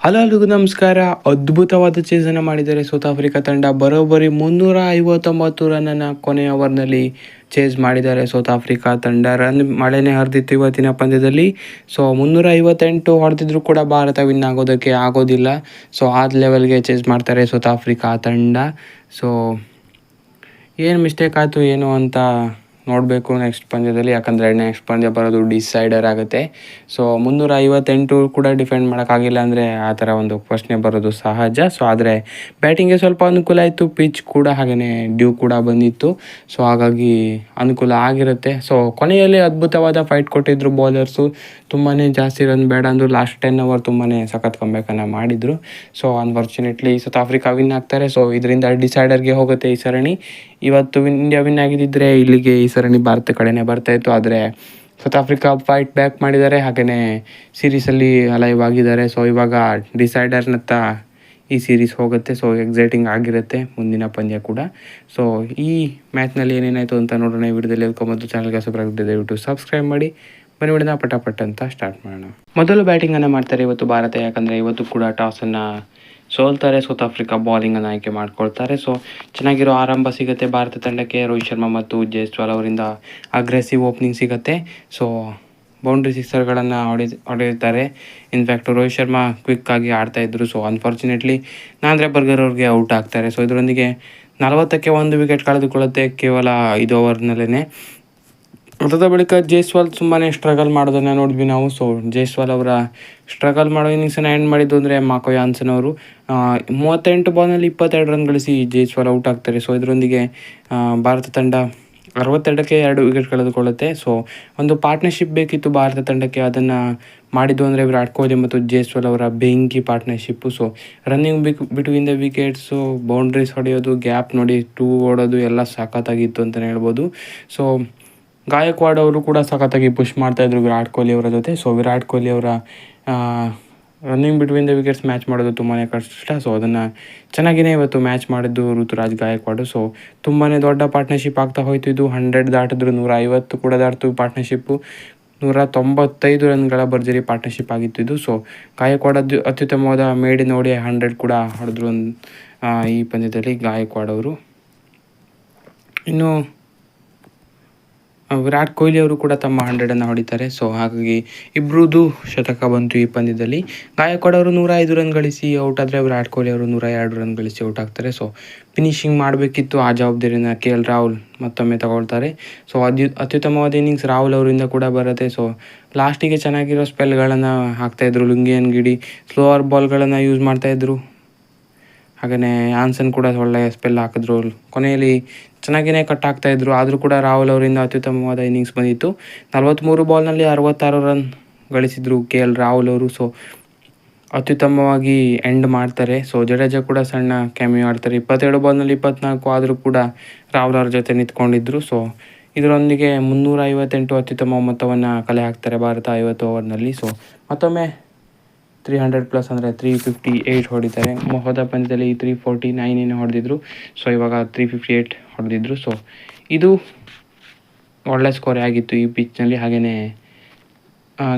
Hello ಎಲ್ರಿಗೂ ನಮಸ್ಕಾರ. ಅದ್ಭುತವಾದ ಚೇಸನ್ನು ಮಾಡಿದ್ದಾರೆ ಸೌತ್ ಆಫ್ರಿಕಾ ತಂಡ. ಬರೋಬ್ಬರಿ 359 ರನ್ನನ್ನು ಕೊನೆಯ ಓವರ್ನಲ್ಲಿ ಚೇಸ್ ಮಾಡಿದ್ದಾರೆ ಸೌತ್ ಆಫ್ರಿಕಾ ತಂಡ. ಮಳೆನೇ ಹರಿದಿತ್ತು ಇವತ್ತಿನ ಪಂದ್ಯದಲ್ಲಿ. ಸೊ 358 ಹೊಡೆದಿದ್ರು ಕೂಡ ಭಾರತ ವಿನ್ ಆಗೋದಕ್ಕೆ ಆಗೋದಿಲ್ಲ. ಸೊ ಆ ಲೆವೆಲ್ಗೆ ಚೇಸ್ ಮಾಡ್ತಾರೆ ಸೌತ್ ಆಫ್ರಿಕಾ ತಂಡ. ಸೊ ಏನು ಮಿಸ್ಟೇಕ್ ಆಯಿತು ಏನು ಅಂತ ನೋಡಬೇಕು ನೆಕ್ಸ್ಟ್ ಪಂದ್ಯದಲ್ಲಿ. ಯಾಕಂದರೆ ನೆಕ್ಸ್ಟ್ ಪಂದ್ಯ ಬರೋದು ಡಿಸೈಡರ್ ಆಗುತ್ತೆ. ಸೊ 358 ಕೂಡ ಡಿಫೆಂಡ್ ಮಾಡೋಕ್ಕಾಗಿಲ್ಲ ಅಂದರೆ ಆ ಥರ ಒಂದು ಪ್ರಶ್ನೆ ಬರೋದು ಸಹಜ. ಸೊ ಆದರೆ ಬ್ಯಾಟಿಂಗ್ಗೆ ಸ್ವಲ್ಪ ಅನುಕೂಲ ಆಯಿತು. ಪಿಚ್ ಕೂಡ ಹಾಗೆಯೇ ಡ್ಯೂ ಕೂಡ ಬಂದಿತ್ತು. ಸೊ ಹಾಗಾಗಿ ಅನುಕೂಲ ಆಗಿರುತ್ತೆ. ಸೊ ಕೊನೆಯಲ್ಲಿ ಅದ್ಭುತವಾದ ಫೈಟ್ ಕೊಟ್ಟಿದ್ದರು ಬೌಲರ್ಸು. ತುಂಬಾ ಜಾಸ್ತಿ ರನ್ ಬೇಡ ಅಂದರು. ಲಾಸ್ಟ್ 10 ಓವರ್ ತುಂಬಾ ಸಖತ್ ಕಂಬ್ಯಾಕನ್ನು ಮಾಡಿದರು. So unfortunately south Africa win ಆಗ್ತಾರೆ. ಸೊ ಇದರಿಂದ ಡಿಸೈಡರ್ಗೆ ಹೋಗುತ್ತೆ ಈ ಸರಣಿ. ಇವತ್ತು ಇಂಡಿಯಾ ವಿನ್ ಆಗಿದ್ದಿದ್ರೆ ಇಲ್ಲಿಗೆ ಈ ಸರಣಿ ಭಾರತ ಕಡೆನೇ ಬರ್ತಾಯಿತ್ತು. ಆದರೆ ಸೌತ್ ಆಫ್ರಿಕಾ ಫೈಟ್ ಬ್ಯಾಕ್ ಮಾಡಿದ್ದಾರೆ. ಹಾಗೆಯೇ ಸೀರೀಸಲ್ಲಿ ಅಲೈವ್ ಆಗಿದ್ದಾರೆ. ಸೊ ಇವಾಗ ಡಿಸೈಡರ್ನತ್ತ ಈ ಸೀರೀಸ್ ಹೋಗುತ್ತೆ. ಸೊ ಎಕ್ಸೈಟಿಂಗ್ ಆಗಿರುತ್ತೆ ಮುಂದಿನ ಪಂದ್ಯ ಕೂಡ. ಸೊ ಈ ಮ್ಯಾಚ್ನಲ್ಲಿ ಏನೇನಾಯಿತು ಅಂತ ನೋಡೋಣ. ಈ ವಿಡಿಯೋದಲ್ಲಿ ಹೇಳ್ಕೊಂಬಂದು ಚಾನಲ್ಗೆ ದಯವಿಟ್ಟು ಸಬ್ಸ್ಕ್ರೈಬ್ ಮಾಡಿ. ಬನ್ನಿ ವಿಡಿಯೋನ ಪಟಾಪಟ್ ಅಂತ ಸ್ಟಾರ್ಟ್ ಮಾಡೋಣ. ಮೊದಲು ಬ್ಯಾಟಿಂಗನ್ನು ಮಾಡ್ತಾರೆ ಇವತ್ತು ಭಾರತ. ಯಾಕಂದರೆ ಇವತ್ತು ಕೂಡ ಟಾಸನ್ನು ಸೋಲ್ತಾರೆ. ಸೌತ್ ಆಫ್ರಿಕಾ ಬಾಲಿಂಗನ್ನು ಆಯ್ಕೆ ಮಾಡ್ಕೊಳ್ತಾರೆ. ಸೊ ಚೆನ್ನಾಗಿರೋ ಆರಂಭ ಸಿಗುತ್ತೆ ಭಾರತ ತಂಡಕ್ಕೆ. ರೋಹಿತ್ ಶರ್ಮಾ ಮತ್ತು ಜೈಸ್ವಾಲ್ ಅವರಿಂದ ಅಗ್ರೆಸಿವ್ ಓಪನಿಂಗ್ ಸಿಗುತ್ತೆ. ಸೊ ಬೌಂಡ್ರಿ ಸಿಕ್ಸರ್ಗಳನ್ನು ಹೊಡೆಯುತ್ತಾರೆ. ಇನ್ಫ್ಯಾಕ್ಟ್ ರೋಹಿತ್ ಶರ್ಮಾ ಕ್ವಿಕ್ಕಾಗಿ ಆಡ್ತಾಯಿದ್ರು. ಸೊ ಅನ್ಫಾರ್ಚುನೇಟ್ಲಿ ನಾಂದ್ರೆ ಬರ್ಗರ್ ಅವ್ರಿಗೆ ಔಟ್ ಆಗ್ತಾರೆ. ಸೊ ಇದರೊಂದಿಗೆ 40ಕ್ಕೆ 1 ವಿಕೆಟ್ ಕಳೆದುಕೊಳ್ಳುತ್ತೆ ಕೇವಲ 5 ಓವರ್ನಲ್ಲೇ. ಅದಾದ ಬಳಿಕ ಜೈಸ್ವಾಲ್ ತುಂಬಾ ಸ್ಟ್ರಗಲ್ ಮಾಡೋದನ್ನು ನೋಡಿದ್ವಿ ನಾವು. ಸೊ ಜೈಸ್ವಾಲ್ ಅವರ ಸ್ಟ್ರಗಲ್ ಮಾಡೋ ಇನ್ನಿಂಗ್ಸನ್ನು ಎಂಡ್ ಮಾಡಿದ್ದು ಅಂದರೆ ಮಾಕೋ ಯಾನ್ಸನ್ ಅವರು 38 ಬಾಲ್ನಲ್ಲಿ 22 ರನ್ ಗಳಿಸಿ ಜೈಸ್ವಾಲ್ ಔಟ್ ಆಗ್ತಾರೆ. ಸೊ ಇದರೊಂದಿಗೆ ಭಾರತ ತಂಡ 62ಕ್ಕೆ 2 ವಿಕೆಟ್ ಕಳೆದುಕೊಳ್ಳುತ್ತೆ. ಸೊ ಒಂದು ಪಾರ್ಟ್ನರ್ಶಿಪ್ ಬೇಕಿತ್ತು ಭಾರತ ತಂಡಕ್ಕೆ. ಅದನ್ನು ಮಾಡಿದ್ದು ಅಂದರೆ ವಿರಾಟ್ ಕೊಹ್ಲಿ ಮತ್ತು ಜೈಸ್ವಾಲ್ ಅವರ ಬೆಂಕಿ partnership. So running between the wickets, boundaries ಹೊಡೆಯೋದು, ಗ್ಯಾಪ್ ನೋಡಿ 2 ಓಡೋದು ಎಲ್ಲ ಸಖತ್ತಾಗಿತ್ತು ಅಂತಲೇ ಹೇಳ್ಬೋದು. ಸೊ ಗಾಯಕ್ವಾಡ್ ಅವರು ಕೂಡ ಸಖತ್ತಾಗಿ ಪುಷ್ ಮಾಡ್ತಾಯಿದ್ರು ವಿರಾಟ್ ಕೊಹ್ಲಿ ಅವರ ಜೊತೆ. ಸೊ ವಿರಾಟ್ ಕೊಹ್ಲಿ ಅವರ running between the wickets match ಮಾಡೋದು ತುಂಬಾ ಕಷ್ಟ. ಸೊ ಅದನ್ನು ಚೆನ್ನಾಗಿಯೇ ಇವತ್ತು ಮ್ಯಾಚ್ ಮಾಡಿದ್ದು ಋತುರಾಜ್ ಗಾಯಕ್ವಾಡ್. ಸೊ ತುಂಬಾ ದೊಡ್ಡ ಪಾರ್ಟ್ನರ್ಶಿಪ್ ಆಗ್ತಾ ಹೋಯ್ತು. ಇದು 100 ದಾಟಿದ್ರು, 150 ಕೂಡ ದಾಟಿತು ಪಾರ್ಟ್ನರ್ಶಿಪ್ಪು. 195 ರನ್ಗಳ ಭರ್ಜರಿ ಪಾರ್ಟ್ನರ್ಶಿಪ್ ಆಗಿತ್ತು ಇದು. ಸೊ ಗಾಯಕ್ವಾಡ್ ಅತ್ಯುತ್ತಮವಾದ ಮೇಡಿನ ನೋಡಿ 100 ಕೂಡ ಹೊಡೆದ್ರು ಈ ಪಂದ್ಯದಲ್ಲಿ ಗಾಯಕ್ವಾಡ್ ಅವರು. ಇನ್ನು ವಿರಾಟ್ ಕೊಹ್ಲಿ ಅವರು ಕೂಡ ತಮ್ಮ 100 ಹೊಡಿತಾರೆ. ಸೊ ಹಾಗಾಗಿ ಇಬ್ಬರದ್ದು ಶತಕ ಬಂತು ಈ ಪಂದ್ಯದಲ್ಲಿ. ಗಾಯಕ್ವಾಡ್ ಅವರು 105 ರನ್ ಗಳಿಸಿ ಔಟ್ ಆದರೆ ವಿರಾಟ್ ಕೊಹ್ಲಿ ಅವರು 102 ರನ್ ಗಳಿಸಿ ಔಟ್ ಆಗ್ತಾರೆ. ಸೊ ಫಿನಿಶಿಂಗ್ ಮಾಡಬೇಕಿತ್ತು. ಆ ಜವಾಬ್ದಾರಿನ KL ರಾಹುಲ್ ಮತ್ತೊಮ್ಮೆ ತಗೊಳ್ತಾರೆ. ಸೊ ಅತ್ಯುತ್ತಮವಾದ ಇನ್ನಿಂಗ್ಸ್ ರಾಹುಲ್ ಅವರಿಂದ ಕೂಡ ಬರುತ್ತೆ. ಸೊ ಲಾಸ್ಟಿಗೆ ಚೆನ್ನಾಗಿರೋ ಸ್ಪೆಲ್ಗಳನ್ನು ಹಾಕ್ತಾಯಿದ್ರು. ಲುಂಗಿಯನ್ ಗಿಡಿ ಸ್ಲೋವರ್ ಬಾಲ್ಗಳನ್ನು ಯೂಸ್ ಮಾಡ್ತಾಯಿದ್ರು. ಹಾಗೆಯೇ ಯಾನ್ಸನ್ ಕೂಡ ಒಳ್ಳೆಯ ಸ್ಪೆಲ್ ಹಾಕಿದ್ರು. ಕೊನೆಯಲ್ಲಿ ಚೆನ್ನಾಗಿಯೇ ಕಟ್ ಆಗ್ತಾಯಿದ್ರು. ಆದರೂ ಕೂಡ ರಾಹುಲ್ ಅವರಿಂದ ಅತ್ಯುತ್ತಮವಾದ ಇನ್ನಿಂಗ್ಸ್ ಬಂದಿತ್ತು. 43 ಬಾಲ್ನಲ್ಲಿ 66 ರನ್ ಗಳಿಸಿದ್ರು KL ರಾಹುಲ್ ಅವರು. ಸೊ ಅತ್ಯುತ್ತಮವಾಗಿ ಎಂಡ್ ಮಾಡ್ತಾರೆ. ಸೊ ಜಡೇಜಾ ಕೂಡ ಸಣ್ಣ ಕ್ಯಾಮಿಯೋ ಆಡ್ತಾರೆ. 22 ಬಾಲ್ನಲ್ಲಿ 24 ಆದರೂ ಕೂಡ ರಾಹುಲ್ ಅವ್ರ ಜೊತೆ ನಿಂತ್ಕೊಂಡಿದ್ರು. ಸೊ ಇದರೊಂದಿಗೆ 358 ಅತ್ಯುತ್ತಮ ಮೊತ್ತವನ್ನು ಕಲೆ ಹಾಕ್ತಾರೆ ಭಾರತ 50 ಓವರ್ನಲ್ಲಿ. ಸೊ ಮತ್ತೊಮ್ಮೆ 300+ ಅಂದರೆ 358 ಹೊಡಿತಾರೆ. ಹೋದ ಪಂದ್ಯದಲ್ಲಿ 349 ಹೊಡೆದಿದ್ರು. ಸೊ ಇವಾಗ 358 ಹೊಡೆದಿದ್ರು. ಸೊ ಇದು ಒಳ್ಳೆ ಸ್ಕೋರೇ ಆಗಿತ್ತು ಈ ಪಿಚ್ನಲ್ಲಿ. ಹಾಗೆಯೇ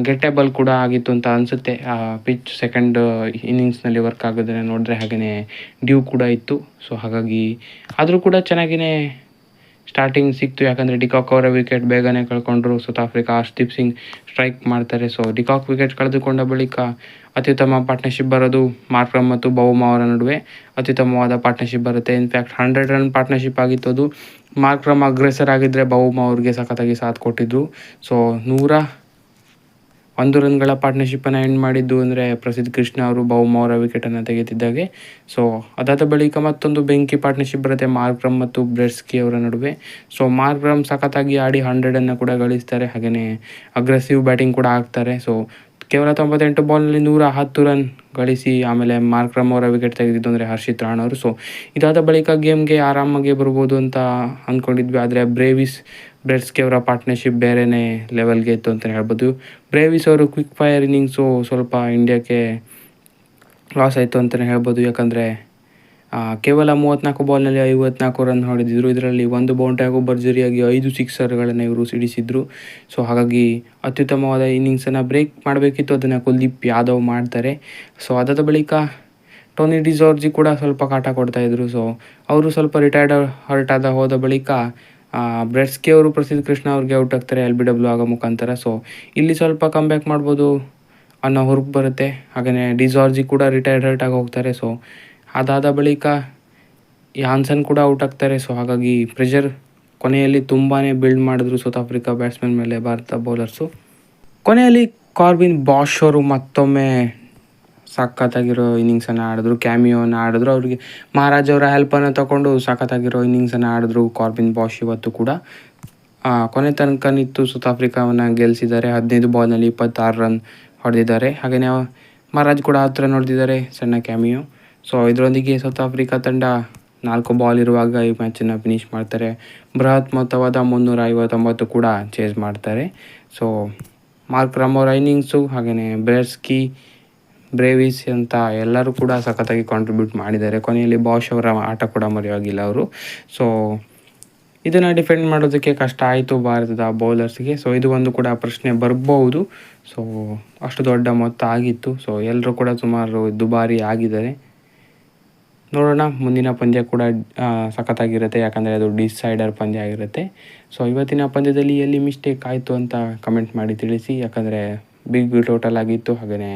ಗೆಟ್ಟೇಬಲ್ ಕೂಡ ಆಗಿತ್ತು ಅಂತ ಅನಿಸುತ್ತೆ. ಪಿಚ್ ಸೆಕೆಂಡ್ ಇನ್ನಿಂಗ್ಸ್ನಲ್ಲಿ ವರ್ಕ್ ಆಗೋದನ್ನು ನೋಡಿದ್ರೆ. ಹಾಗೆಯೇ ಡ್ಯೂ ಕೂಡ ಇತ್ತು. ಸೊ ಹಾಗಾಗಿ ಆದರೂ ಕೂಡ ಚೆನ್ನಾಗಿಯೇ ಸ್ಟಾರ್ಟಿಂಗ್ ಸಿಕ್ತು. ಯಾಕಂದರೆ ಡಿಕಾಕ್ ಅವರ ವಿಕೆಟ್ ಬೇಗನೆ ಕಳ್ಕೊಂಡ್ರು South Africa. Harshdeep Singh strike ಮಾಡ್ತಾರೆ. ಸೊ ಡಿಕಾಕ್ ವಿಕೆಟ್ ಕಳೆದುಕೊಂಡ ಬಳಿಕ ಅತ್ಯುತ್ತಮ ಪಾರ್ಟ್ನರ್ಶಿಪ್ ಬರೋದು ಮಾರ್ಕ್ರಮ್ ಮತ್ತು ಬೌಮಾ ಅವರ ನಡುವೆ ಅತ್ಯುತ್ತಮವಾದ ಪಾರ್ಟ್ನರ್ಶಿಪ್ ಬರುತ್ತೆ. ಇನ್ಫ್ಯಾಕ್ಟ್ 100 ರನ್ ಪಾರ್ಟ್ನರ್ಶಿಪ್ ಆಗಿತ್ತು ಅದು. ಮಾರ್ಕ್ರಮ್ ಅಗ್ರೆಸರ್ ಆಗಿದ್ದರೆ ಬೌಮಾ ಅವ್ರಿಗೆ ಸಖತ್ತಾಗಿ ಸಾಥ್ ಕೊಟ್ಟಿದ್ರು. ಸೊ 101 ರನ್ಗಳ ಪಾರ್ಟ್ನರ್ಶಿಪ್ಪನ್ನು ಎಂಡ್ ಮಾಡಿದ್ದು ಅಂದರೆ ಪ್ರಸಿದ್ಧ ಕೃಷ್ಣ ಅವರು ಬೌಮಾ ಅವರ ವಿಕೆಟನ್ನು ತೆಗೆದಿದ್ದಾಗೆ. ಸೊ ಅದಾದ ಬಳಿಕ ಮತ್ತೊಂದು ಬೆಂಕಿ ಪಾರ್ಟ್ನರ್ಶಿಪ್ ಬರುತ್ತೆ ಮಾರ್ಕ್ರಮ್ ಮತ್ತು ಬ್ರೆಸ್ಕಿ ಅವರ ನಡುವೆ. ಸೊ ಮಾರ್ಕ್ರಮ್ ಸಖತ್ತಾಗಿ ಆಡಿ 100 ಕೂಡ ಗಳಿಸ್ತಾರೆ. ಹಾಗೆಯೇ ಅಗ್ರೆಸಿವ್ ಬ್ಯಾಟಿಂಗ್ ಕೂಡ ಆಗ್ತಾರೆ. ಸೊ ಕೇವಲ 98 ಬಾಲ್ನಲ್ಲಿ 110 ರನ್ ಗಳಿಸಿ ಆಮೇಲೆ ಮಾರ್ಕ್ರಮ್ ಅವರ ವಿಕೆಟ್ ತೆಗೆದಿದ್ದು ಅಂದರೆ ಹರ್ಷಿತ್ ರಾಣಾ ಅವರು. ಸೊ ಇದಾದ ಬಳಿಕ ಗೇಮ್ಗೆ ಆರಾಮಾಗಿ ಬರ್ಬೋದು ಅಂತ ಅಂದ್ಕೊಂಡಿದ್ವಿ. ಆದರೆ ಬ್ರೆಸ್ಕಿ ಅವರ ಪಾರ್ಟ್ನರ್ಶಿಪ್ ಬೇರೆಯೇ ಲೆವೆಲ್ಗೆ ಇತ್ತು ಅಂತಲೇ ಹೇಳ್ಬೋದು. ಬ್ರೇವಿಸ್ ಅವರು ಕ್ವಿಕ್ ಫೈರ್ ಇನ್ನಿಂಗ್ಸು ಸ್ವಲ್ಪ ಇಂಡಿಯಾಕ್ಕೆ ಲಾಸ್ ಆಯಿತು ಅಂತಲೇ ಹೇಳ್ಬೋದು. ಯಾಕಂದರೆ ಕೇವಲ 34 ಬಾಲ್ನಲ್ಲಿ 54 ರನ್ ಹೊಡೆದಿದ್ರು. ಇದರಲ್ಲಿ 1 ಬೌಂಡ್ರಿ ಹಾಗೂ ಭರ್ಜರಿಯಾಗಿ 5 ಸಿಕ್ಸರ್ಗಳನ್ನು ಇವರು ಸಿಡಿಸಿದ್ರು. ಸೊ ಹಾಗಾಗಿ ಅತ್ಯುತ್ತಮವಾದ ಇನ್ನಿಂಗ್ಸನ್ನು ಬ್ರೇಕ್ ಮಾಡಬೇಕಿತ್ತು, ಅದನ್ನು ಕುಲ್ದೀಪ್ ಯಾದವ್ ಮಾಡ್ತಾರೆ. ಸೊ ಅದಾದ ಬಳಿಕ ಟೋನಿ ಡಿಜಾರ್ಜಿ ಕೂಡ ಸ್ವಲ್ಪ ಕಾಟ ಕೊಡ್ತಾಯಿದ್ರು. ಸೊ ಅವರು ಸ್ವಲ್ಪ ಹರ್ಟ್ ಹೋದ ಬಳಿಕ ಬ್ರೆಟ್ಸ್ಗೆ ಅವರು ಪ್ರಸಿದ್ಧ ಕೃಷ್ಣ ಅವ್ರಿಗೆ ಔಟ್ ಆಗ್ತಾರೆ LBW ಆಗೋ ಮುಖಾಂತರ. ಸೊ ಇಲ್ಲಿ ಸ್ವಲ್ಪ ಕಮ್ಬ್ಯಾಕ್ ಮಾಡ್ಬೋದು ಅನ್ನೋ ಹುರುಪು ಬರುತ್ತೆ. ಹಾಗೆಯೇ ಡಿಜಾರ್ಜಿ ಕೂಡ ಹರ್ಟ್ ಆಗಿ ಹೋಗ್ತಾರೆ. ಸೊ ಅದಾದ ಬಳಿಕ ಯಾನ್ಸನ್ ಕೂಡ ಔಟ್ ಆಗ್ತಾರೆ. ಸೊ ಹಾಗಾಗಿ ಪ್ರೆಷರ್ ಕೊನೆಯಲ್ಲಿ ತುಂಬಾ ಬಿಲ್ಡ್ ಮಾಡಿದ್ರು ಸೌತ್ ಆಫ್ರಿಕಾ ಬ್ಯಾಟ್ಸ್ಮನ್ ಮೇಲೆ ಭಾರತ ಬೌಲರ್ಸು. ಕೊನೆಯಲ್ಲಿ ಕಾರ್ಬಿನ್ ಬಾಷ್ ಅವರು ಮತ್ತೊಮ್ಮೆ ಸಖತ್ತಾಗಿರೋ ಇನ್ನಿಂಗ್ಸನ್ನು ಆಡಿದ್ರು, ಕ್ಯಾಮಿಯೋನ ಆಡಿದ್ರು. ಅವರಿಗೆ ಮಹಾರಾಜ್ ಅವರ ಹೆಲ್ಪನ್ನು ತಗೊಂಡು ಸಖತ್ತಾಗಿರೋ ಇನ್ನಿಂಗ್ಸನ್ನು ಆಡಿದ್ರು ಕಾರ್ಬಿನ್ ಬಾಷ್ ಇವತ್ತು ಕೂಡ. ಕೊನೆ ತನಕ ನಿಂತು ಸೌತ್ ಆಫ್ರಿಕಾವನ್ನು ಗೆಲ್ಲಿಸಿದ್ದಾರೆ. 15 ಬಾಲ್ನಲ್ಲಿ 26 ರನ್ ಹೊಡೆದಿದ್ದಾರೆ. ಹಾಗೆಯೇ ಮಹಾರಾಜ್ ಕೂಡ 10 ರನ್ ಹೊಡೆದಿದ್ದಾರೆ, ಸಣ್ಣ ಕ್ಯಾಮಿಯೋ. ಸೊ ಇದರೊಂದಿಗೆ ಸೌತ್ ಆಫ್ರಿಕಾ ತಂಡ 4 ಬಾಲ್ ಇರುವಾಗ ಈ ಮ್ಯಾಚನ್ನು ಫಿನಿಷ್ ಮಾಡ್ತಾರೆ. ಬೃಹತ್ ಮೊತ್ತವಾದ 359 ಕೂಡ ಚೇಸ್ ಮಾಡ್ತಾರೆ. ಸೊ ಮಾರ್ಕ್ರಮ್ ಅವರ ಇನ್ನಿಂಗ್ಸು, ಹಾಗೆಯೇ ಬ್ರೇವಿಸ್ ಅಂತ ಎಲ್ಲರೂ ಕೂಡ ಸಖತ್ತಾಗಿ ಕಾಂಟ್ರಿಬ್ಯೂಟ್ ಮಾಡಿದ್ದಾರೆ. ಕೊನೆಯಲ್ಲಿ ಬಾಷ್ ಅವರ ಆಟ ಕೂಡ ಮರೆಯೋಗಿಲ್ಲ ಅವರು. ಸೊ ಇದನ್ನು ಡಿಫೆಂಡ್ ಮಾಡೋದಕ್ಕೆ ಕಷ್ಟ ಆಯಿತು ಭಾರತದ ಬೌಲರ್ಸ್ಗೆ. ಸೊ ಇದು ಒಂದು ಕೂಡ ಪ್ರಶ್ನೆ ಬರ್ಬೋದು. ಸೊ ಅಷ್ಟು ದೊಡ್ಡ ಮೊತ್ತ ಆಗಿತ್ತು. ಸೊ ಎಲ್ಲರೂ ಕೂಡ ಸುಮಾರು ದುಬಾರಿ ಆಗಿದ್ದಾರೆ. ನೋಡೋಣ, ಮುಂದಿನ ಪಂದ್ಯ ಕೂಡ ಸಖತ್ತಾಗಿರುತ್ತೆ, ಯಾಕಂದರೆ ಅದು ಡಿಸೈಡರ್ ಪಂದ್ಯ ಆಗಿರುತ್ತೆ. ಸೊ ಇವತ್ತಿನ ಪಂದ್ಯದಲ್ಲಿ ಎಲ್ಲಿ ಮಿಸ್ಟೇಕ್ ಆಯಿತು ಅಂತ ಕಮೆಂಟ್ ಮಾಡಿ ತಿಳಿಸಿ, ಯಾಕಂದರೆ ಬಿಗ್ ಟೋಟಲ್ ಆಗಿತ್ತು. ಹಾಗೆಯೇ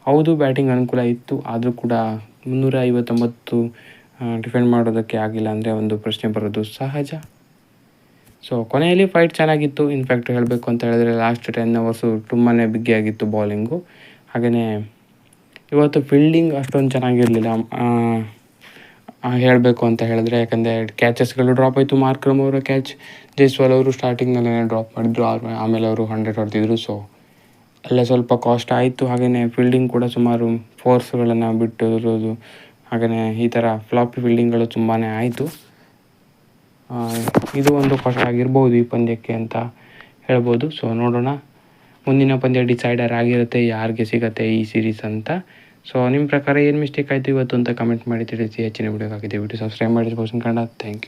ಹೌದು, ಬ್ಯಾಟಿಂಗ್ ಅನುಕೂಲ ಇತ್ತು, ಆದರೂ ಕೂಡ 359 ಡಿಫೆಂಡ್ ಮಾಡೋದಕ್ಕೆ ಆಗಿಲ್ಲ ಅಂದರೆ ಒಂದು ಪ್ರಶ್ನೆ ಬರೋದು ಸಹಜ. ಸೊ ಕೊನೆಯಲ್ಲಿ ಫೈಟ್ ಚೆನ್ನಾಗಿತ್ತು. ಇನ್ಫ್ಯಾಕ್ಟ್ ಹೇಳಬೇಕು ಅಂತ ಹೇಳಿದ್ರೆ ಲಾಸ್ಟ್ 10 ಅವರ್ಸು ತುಂಬಾ ಬಿಗಿಯಾಗಿತ್ತು ಬೌಲಿಂಗು. ಹಾಗೆಯೇ ಇವತ್ತು ಫೀಲ್ಡಿಂಗ್ ಅಷ್ಟೊಂದು ಚೆನ್ನಾಗಿರಲಿಲ್ಲ ಹೇಳಬೇಕು ಅಂತ ಹೇಳಿದ್ರೆ, ಯಾಕಂದರೆ ಕ್ಯಾಚಸ್ಗಳು ಡ್ರಾಪ್ ಆಯಿತು. ಮಾರ್ಕ್ರಮ್ ಅವರ ಕ್ಯಾಚ್ ಜೈಸ್ವಾಲ್ ಅವರು ಸ್ಟಾರ್ಟಿಂಗ್ನಲ್ಲೇ ಡ್ರಾಪ್ ಮಾಡಿದ್ರು, ಆಮೇಲೆ ಅವರು 100 ಹೊಡೆದಿದ್ರು. ಸೊ ಅಲ್ಲೇ ಸ್ವಲ್ಪ ಕಾಸ್ಟ್ ಆಯಿತು. ಹಾಗೆಯೇ ಫೀಲ್ಡಿಂಗ್ ಕೂಡ ಸುಮಾರು ಫೋರ್ಸ್ಗಳನ್ನು ಬಿಟ್ಟಿರೋದು, ಹಾಗೆಯೇ ಈ ಥರ ಫ್ಲಾಪಿ ಫೀಲ್ಡಿಂಗ್ಗಳು ತುಂಬಾ ಆಯಿತು. ಇದು ಒಂದು ಕಷ್ಟ ಆಗಿರ್ಬೋದು ಈ ಪಂದ್ಯಕ್ಕೆ ಅಂತ ಹೇಳ್ಬೋದು. ಸೊ ನೋಡೋಣ, ಮುಂದಿನ ಪಂದ್ಯ ಡಿಸೈಡರ್ ಆಗಿರುತ್ತೆ ಯಾರಿಗೆ ಸಿಗುತ್ತೆ ಈ ಸೀರೀಸ್ ಅಂತ. ಸೊ ನಿಮ್ಮ ಪ್ರಕಾರ ಏನು ಮಿಸ್ಟೇಕ್ ಆಯಿತು ಇವತ್ತು ಅಂತ ಕಮೆಂಟ್ ಮಾಡಿ ತಿಳಿಸಿ. ಹೆಚ್ಚಿನ ವಿಡಿಯೋಗಾಗಿದೆ ಸಬ್ಸ್ಕ್ರೈಬ್ ಮಾಡಿ ಕನ್ನಡ. Thank you.